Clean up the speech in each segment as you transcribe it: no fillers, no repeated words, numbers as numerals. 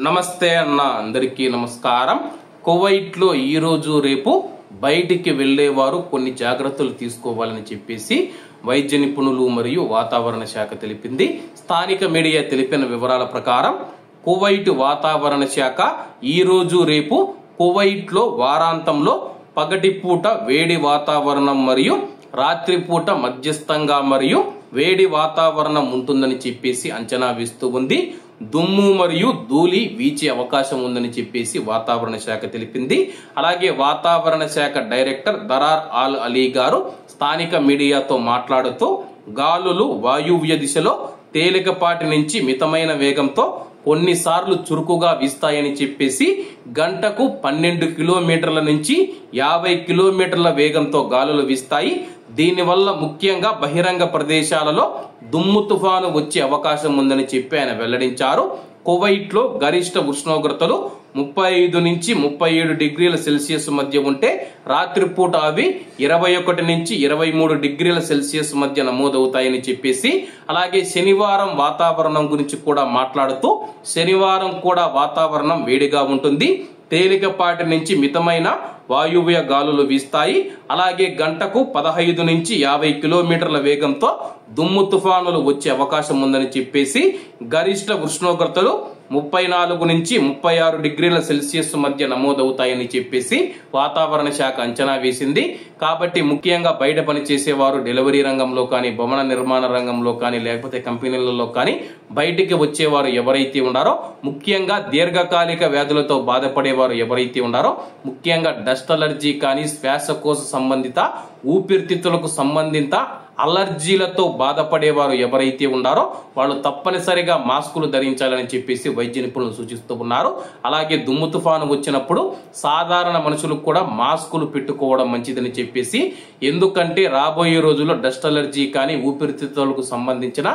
నమస్తే అన్న అందరికీ నమస్కారం. కువైట్లో ఈ రోజు రేపు బయటికి వెళ్లేవారు కొన్ని జాగ్రత్తలు తీసుకోవాలని చెప్పేసి వైద్య నిపుణులు మరియు వాతావరణ శాఖ తెలిపింది. స్థానిక మీడియా తెలిపిన వివరాల ప్రకారం కువైట్ వాతావరణ శాఖ ఈ రోజు రేపు కువైట్లో వారాంతంలో పగటిపూట వేడి వాతావరణం మరియు రాత్రిపూట మధ్యస్థంగా మరియు వేడి వాతావరణం ఉంటుందని చెప్పేసి అంచనా వేస్తూ ఉంది. దుమ్ము మరియు ధూళి వీచే అవకాశం ఉందని చెప్పేసి వాతావరణ శాఖ తెలిపింది. అలాగే వాతావరణ శాఖ డైరెక్టర్ దరార్ ఆల్ అలీ గారు స్థానిక మీడియాతో మాట్లాడుతూ గాలులు వాయువ్య దిశలో తేలికపాటి నుంచి మితమైన వేగంతో కొన్నిసార్లు చురుకుగా వీస్తాయని చెప్పేసి గంటకు 12 కిలోమీటర్ల నుంచి 50 కిలోమీటర్ల వేగంతో గాలులు వీస్తాయి. దీనివల్ల ముఖ్యంగా బహిరంగ ప్రదేశాలలో దుమ్ము తుఫాను వచ్చే అవకాశం ఉందని చెప్పి ఆయన వెల్లడించారు. కువైట్ లో గరిష్ట ఉష్ణోగ్రతలు 35 నుంచి 37 డిగ్రీల సెల్సియస్ మధ్య ఉంటే రాత్రిపూట అవి 21 నుంచి 23 డిగ్రీల సెల్సియస్ మధ్య నమోదవుతాయని చెప్పేసి, అలాగే శనివారం వాతావరణం గురించి కూడా మాట్లాడుతూ శనివారం కూడా వాతావరణం వేడిగా ఉంటుంది. తేలికపాటి నుంచి మితమైన వాయువ్య గాలులు వీస్తాయి. అలాగే గంటకు 15 నుంచి 50 కిలోమీటర్ల వేగంతో దుమ్ము తుఫానులు వచ్చే అవకాశం ఉందని చెప్పేసి గరిష్ట ఉష్ణోగ్రతలు 34 నుంచి 36 డిగ్రీల సెల్సియస్ మధ్య నమోదవుతాయని చెప్పేసి వాతావరణ శాఖ అంచనా వేసింది. కాబట్టి ముఖ్యంగా బయట పనిచేసేవారు డెలివరీ రంగంలో కానీ, భవన నిర్మాణ రంగంలో కానీ, లేకపోతే కంపెనీలలో కానీ బయటికి వచ్చేవారు ఎవరైతే ఉన్నారో, ముఖ్యంగా దీర్ఘకాలిక వ్యాధులతో బాధపడేవారు ఎవరైతే ఉన్నారో, ముఖ్యంగా డస్ట్ అలర్జీ కానీ, శ్వాసకోశ సంబంధిత ఊపిరితిత్తులకు సంబంధిత అలర్జీలతో బాధపడేవారు ఎవరైతే ఉన్నారో వాళ్ళు తప్పనిసరిగా మాస్కులు ధరించాలని చెప్పేసి వైద్య నిపుణులు సూచిస్తూ ఉన్నారు. అలాగే దుమ్ము తుఫాను వచ్చినప్పుడు సాధారణ మనుషులకు కూడా మాస్కులు పెట్టుకోవడం మంచిదని చెప్పేసి, ఎందుకంటే రాబోయే రోజుల్లో డస్ట్ అలర్జీ కానీ ఊపిరితిత్తులకు సంబంధించిన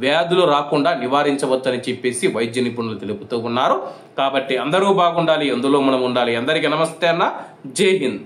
వ్యాధులు రాకుండా నివారించవచ్చని చెప్పేసి వైద్య నిపుణులు తెలుపుతూ ఉన్నారు. కాబట్టి అందరూ బాగుండాలి, అందులో మనం ఉండాలి. అందరికీ నమస్తే అన్న, జై హింద్.